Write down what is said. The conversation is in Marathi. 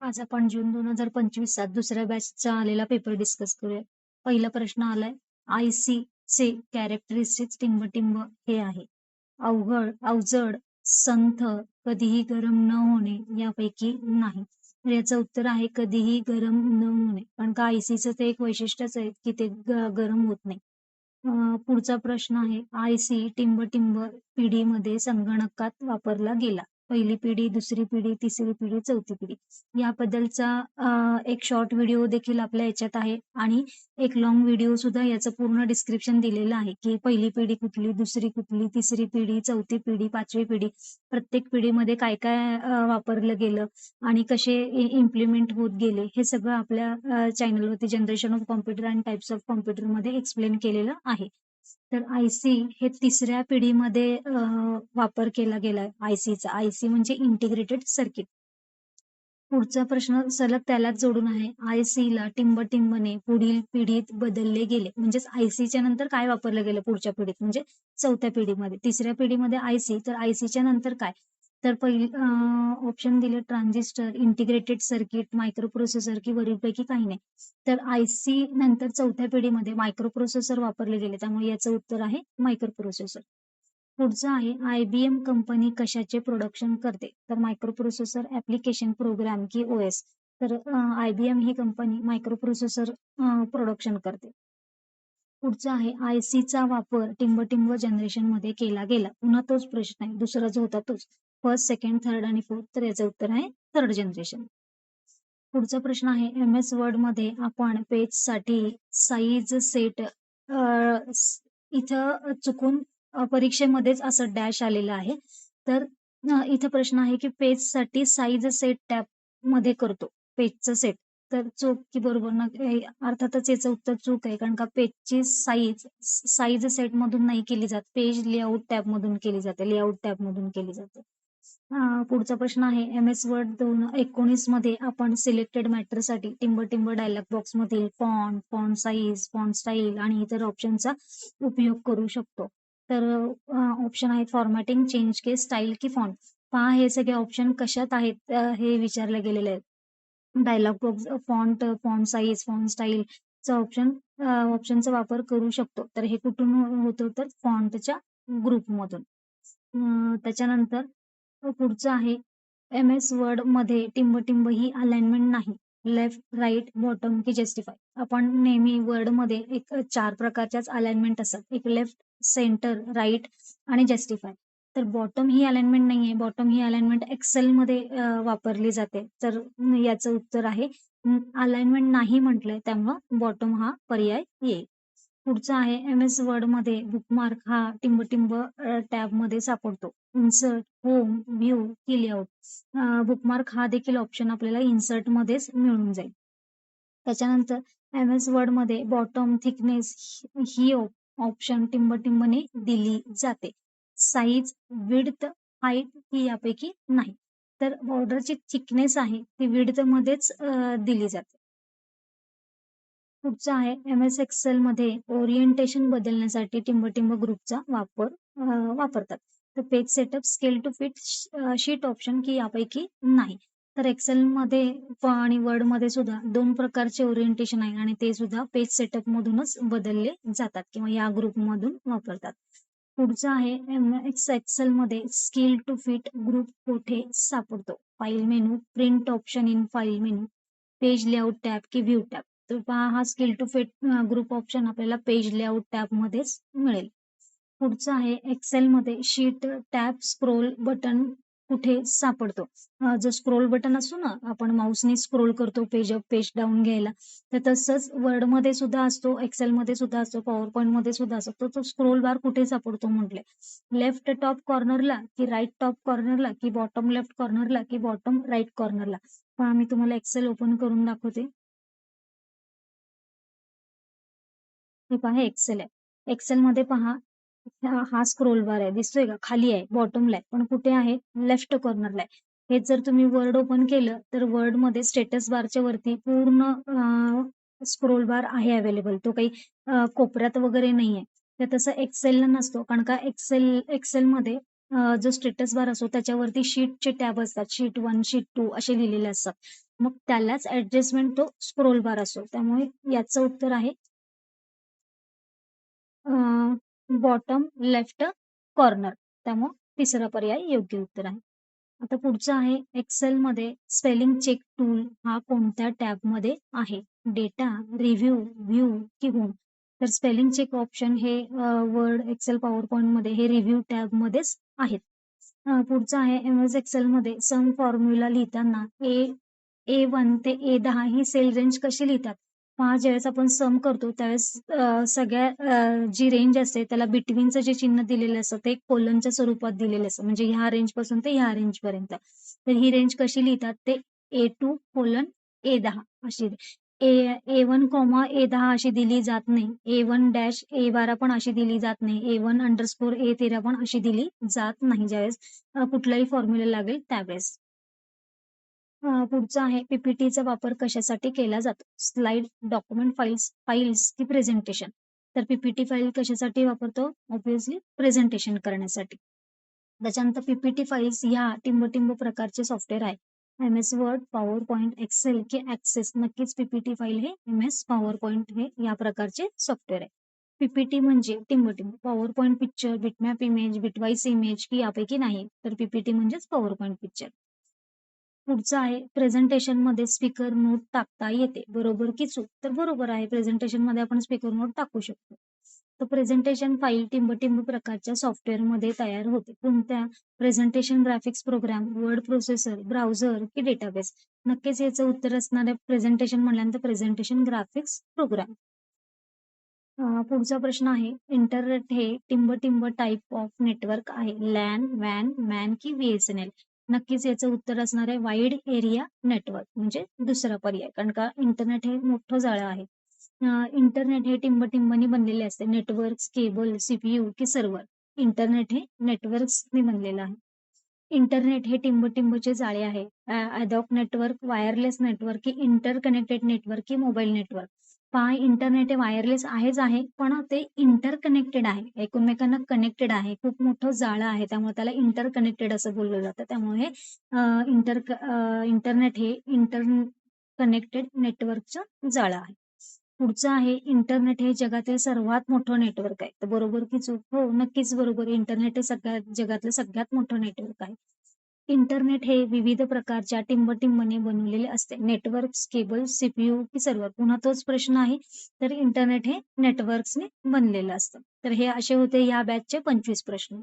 आज आपण जून 2025 दुसऱ्या बॅचचा आलेला पेपर डिस्कस करूया. पहिला प्रश्न आलाय, आय-सी कॅरेक्टरिस्टिक्स टिंब-टिंब हे आहे. अवजड, संथ, कधीही गरम न होणे यापैकी नाही. तर याचं उत्तर आहे कधीही गरम न होणे. कारण का आयसीचं ते एक वैशिष्ट्यच आहे की ते गरम होत नाही. पुढचा प्रश्न आहे, आयसी टिंब-टिंब पिढीमध्ये संगणकात वापरला गेला. पहिली पिढी, दुसरी पिढी, तिसरी पिढी, चौथी पिढी. याबद्दलचा एक शॉर्ट व्हिडिओ देखील आपल्या याच्यात आहे आणि एक लॉंग व्हिडिओ सुद्धा याचं पूर्ण डिस्क्रिप्शन दिलेलं आहे की पहिली पिढी कुठली, दुसरी कुठली, तिसरी पिढी, चौथी पिढी, पाचवी पिढी, प्रत्येक पिढीमध्ये काय काय वापरलं गेलं आणि कसे इम्प्लिमेंट होत गेले हे सगळं आपल्या चॅनलवरती generation of computer and types of कॉम्प्युटरमध्ये एक्सप्लेन केलेलं आहे. तर आयसी हे तिसऱ्या पिढीमध्ये वापर केला गेलाय आयसीचा. आयसी म्हणजे इंटिग्रेटेड सर्किट. पुढचा प्रश्न सलग त्यालाच जोडून आहे. आयसीला टिंब-टिंबने पुढील पिढीत बदलले गेले. म्हणजेच आयसीच्या नंतर काय वापरलं गेलं पुढच्या पिढीत म्हणजे चौथ्या पिढीमध्ये. तिसऱ्या पिढीमध्ये आयसी, तर आयसीच्या नंतर काय? तर पहिली ऑप्शन दिले transistor, integrated circuit, micro processor की वरीलपैकी काही नाही. तर आयसी नंतर चौथ्या पिढीमध्ये मायक्रो प्रोसेसर वापरले गेले. त्यामुळे याचं उत्तर आहे मायक्रो प्रोसेसर. पुढचं आहे, आयबीएम कंपनी कशाचे प्रोडक्शन करते? तर मायक्रो प्रोसेसर, ऍप्लिकेशन, प्रोग्राम की ओएस. तर आयबीएम ही कंपनी मायक्रो प्रोसेसर प्रोडक्शन करते. पुढचा आहे, आयसीचा वापर टिंब-टिंब जनरेशन मध्ये केला गेला. पुन्हा तोच प्रश्न आहे, दुसरा जो होता तोच. फर्स्ट, सेकंड, थर्ड आणि फोर्थ. तर याचं उत्तर आहे थर्ड जनरेशन. पुढचा प्रश्न आहे, एम एस वर्ड मध्ये आपण पेजसाठी साईज सेट, इथं चुकून परीक्षेमध्येच असं डॅश आलेलं आहे. तर इथं प्रश्न आहे की पेजसाठी साईज सेट टॅब मध्ये करतो पेजचं सेट. तर चूक की बरोबर ना? अर्थातच याचं उत्तर चूक आहे, कारण का पेजची साईज सेट मधून नाही केली जात, पेज लेआउट टॅब मधून केली जाते, लेआउट टॅब मधून केली जाते. पुढचा प्रश्न आहे, एम एस वर्ड 2019 मध्ये आपण सिलेक्टेड मॅटरसाठी टिंब-टिंब डायलॉग बॉक्स मधील font, font size, font style आणि इतर ऑप्शनचा उपयोग करू शकतो. तर ऑप्शन आहेत फॉर्मॅटिंग, चेंज केस, स्टाईल की फॉन्ट. पहा हे सगळे ऑप्शन कशात आहेत हे विचारले गेलेले आहेत. Dialog box, font, font size, font स्टाईलचा ऑप्शनचा वापर करू शकतो. तर हे कुठून होतं? तर फॉन्टच्या ग्रुपमधून. त्याच्यानंतर पुढचं आहे, एम एस वर्ड मध्ये टिंब-टिंब ही अलाइनमेंट नाही. लेफ्ट, राईट, बॉटम की जस्टिफाय. आपण नेहमी वर्ड मध्ये एक 4 प्रकारच्याच अलाइनमेंट असतात. एक लेफ्ट, सेंटर, राईट आणि जस्टिफाय. तर बॉटम ही अलाइनमेंट नाहीये. बॉटम ही अलाइनमेंट एक्सेल मध्ये वापरली जाते. तर याचं उत्तर आहे अलाइनमेंट नाही म्हटलंय त्यामुळं बॉटम हा पर्याय येईल. पुढचा आहे, एम एस वर्ड मध्ये बुकमार्क हा टिंब-टिंब टॅब मध्ये सापडतो. इन्सर्ट, होम, व्ह्यू की लेआउट. बुकमार्क हा देखील ऑप्शन आपल्याला इन्सर्ट मध्येच मिळून जाईल. त्याच्यानंतर एम एस वर्ड मध्ये बॉटम थिकनेस ही ऑप्शन टिंब-टिंबने दिली जाते. साईज, विड्थ, हाईट ही यापैकी नाही. तर बॉर्डरची थिकनेस आहे ती विड्थ मध्येच दिली जाते. पुढचा आहे, एम एस एक्सेल मध्ये ओरिएंटेशन बदलण्यासाठी टिंब-टिंब ग्रुपचा वापरतात. तर page setup, scale to fit, sheet option की यापैकी नाही. तर एक्सेल मध्ये आणि वर्ड मध्ये सुद्धा 2 प्रकारचे ओरिएंटेशन आहे आणि ते सुद्धा पेज सेटअप मधूनच बदलले जातात किंवा या ग्रुप मधून वापरतात. पुढचा आहे, एम एस एक्सेल मध्ये स्केल टू फिट ग्रुप कुठे सापडतो? File menu, print option in file menu, page layout tab की व्ह्यू टॅब. तर पहा हा scale to fit group option आपल्याला पेज लेआउट टॅब मध्येच मिळेल. पुढचं आहे, एक्सेल मध्ये शीट टॅब स्क्रोल बटन कुठे सापडतो? जो स्क्रोल बटन असतो ना, आपण माऊसने स्क्रोल करतो पेज अप पेज डाऊन घ्यायला, तर तसंच वर्ड मध्ये सुद्धा असतो, एक्सेल मध्ये सुद्धा असतो, पॉवर पॉईंट मध्ये सुद्धा असतो. तो स्क्रोल बार कुठे सापडतो म्हटले? लेफ्ट टॉप कॉर्नरला की राईट टॉप कॉर्नरला की बॉटम लेफ्ट कॉर्नरला की बॉटम राईट कॉर्नरला? पहा मी तुम्हाला एक्सेल ओपन करून दाखवते. हे पहा एक्सेल आहे. एक्सेल मध्ये पहा हा स्क्रोल बार आहे, दिसतोय का? खाली आहे, बॉटमला आहे, पण कुठे आहे? लेफ्ट कॉर्नरला आहे. हेच जर तुम्ही वर्ड ओपन केलं तर वर्ड मध्ये स्टेटस बारच्या वरती पूर्ण स्क्रोल बार आहे अवेलेबल. तो काही कोपऱ्यात वगैरे नाहीये. तर तसं एक्सेलला नसतो, कारण का एक्सेल मध्ये जो स्टेटस बार असतो त्याच्यावरती शीटचे टॅब असतात. शीट 1, शीट 2 असे लिहिलेले असतात. मग त्यालाच ऍडजस्टमेंट तो स्क्रोल बार असतो. त्यामुळे याचं उत्तर आहे बॉटम लेफ्ट कॉर्नर. त्यामुळे तिसरा पर्याय योग्य उत्तर आहे. आता पुढचं आहे एक्सेल मध्ये स्पेलिंग चेक टूल हा कोणत्या टॅब मध्ये आहे? डेटा, रिव्ह्यू, व्ह्यू की होम? तर स्पेलिंग चेक ऑप्शन हे वर्ड, एक्सेल, पॉवर पॉइंट मध्ये हे रिव्ह्यू टॅब मध्येच आहेत. पुढचं आहे एमएस एक्सेल मध्ये सम फॉर्म्युला लिहिताना A1 ते A10 ही सेल रेंज कशी लिहितात? पहा, ज्यावेळेस आपण सम करतो त्यावेळेस सगळ्या जी रेंज असते त्याला बिटवीनचं जे चिन्ह दिलेलं असतं ते कोलनच्या स्वरूपात दिलेलं असतं, म्हणजे ह्या रेंज पासून ते ह्या रेंज पर्यंत. तर ही रेंज कशी लिहितात ते A2 कोलन A10 अशी A1 कॉमा A10 अशी दिली जात नाही. A1 डॅश A12 पण अशी दिली जात नाही. A1 अंडरस्कोर A13 पण अशी दिली जात नाही ज्यावेळेस कुठलाही फॉर्म्युला लागेल त्यावेळेस. पुढचा आहे पीपीटीचा वापर कशासाठी केला जातो? स्लाइड, डॉक्युमेंट फाईल्स की प्रेझेंटेशन? तर पीपीटी फाईल कशासाठी वापरतो? ऑब्व्हियसली प्रेझेंटेशन करण्यासाठी. त्याच्यानंतर पीपीटी फाईल्स ह्या टिंब प्रकारचे सॉफ्टवेअर आहे. MS Word, PowerPoint, Excel की ऍक्सेस? नक्कीच पीपीटी फाईल हे एमएस पॉवर पॉइंट हे या प्रकारचे सॉफ्टवेअर आहे. पीपीटी म्हणजे टिंब, PowerPoint picture, bitmap image, bitwise image की यापैकी नाही? तर पीपीटी म्हणजेच पॉवर पॉइंट पिक्चर. पुढचं आहे प्रेझेंटेशन मध्ये स्पीकर नोट टाकता येते, बरोबर की चूक? तर बरोबर आहे, प्रेझेंटेशन मध्ये आपण स्पीकर नोट टाकू शकतो. तर प्रेझेंटेशन फाईल टिंब प्रकारच्या सॉफ्टवेअर मध्ये तयार होते. कोणत्या? Presentation graphics program, word processor, browser की डेटाबेस? नक्कीच याचं उत्तर असणार आहे प्रेझेंटेशन म्हणल्यानंतर प्रेझेंटेशन ग्राफिक्स प्रोग्राम. पुढचा प्रश्न आहे इंटरनेट हे टिंब टाईप ऑफ नेटवर्क आहे. लॅन, वॅन, मॅन की VSNL? नक्कीच याचं उत्तर असणार आहे वाईड एरिया नेटवर्क, म्हणजे दुसरा पर्याय. कारण का इंटरनेट हे मोठं जाळं आहे. इंटरनेट हे टिंबनी बनलेले असते. नेटवर्क, केबल, सीपीयू की सर्व्हर? इंटरनेट हे नेटवर्क्सनी बनलेलं आहे. इंटरनेट हे टिंबचे जाळे आहे. ॲडॉक नेटवर्क, वायरलेस नेटवर्क की इंटरकनेक्टेड नेटवर्क की मोबाईल नेटवर्क? पहा, इंटरनेट हे वायरलेस आहेच आहे, पण ते इंटरकनेक्टेड आहे, एकमेकांना कनेक्टेड आहे, खूप मोठं जाळं आहे, त्यामुळे त्याला इंटरकनेक्टेड असं बोललं जातं. त्यामुळे इंटरनेट हे इंटरकनेक्टेड नेटवर्कचं जाळं आहे. पुढचं आहे इंटरनेट हे जगातील सर्वात मोठं नेटवर्क आहे. तर बरोबर की चूक? हो, नक्कीच बरोबर. इंटरनेट हे जगातलं सगळ्यात मोठं नेटवर्क आहे. इंटरनेट हे विविध प्रकारच्या टिंबने बनवलेले असते. नेटवर्क्स, केबल, सीपीयू की सर्व्हर? पुन्हा तोच प्रश्न आहे. तर इंटरनेट हे नेटवर्क्सने बनलेलं असतं. तर हे असे होते या बॅचचे 25 प्रश्न.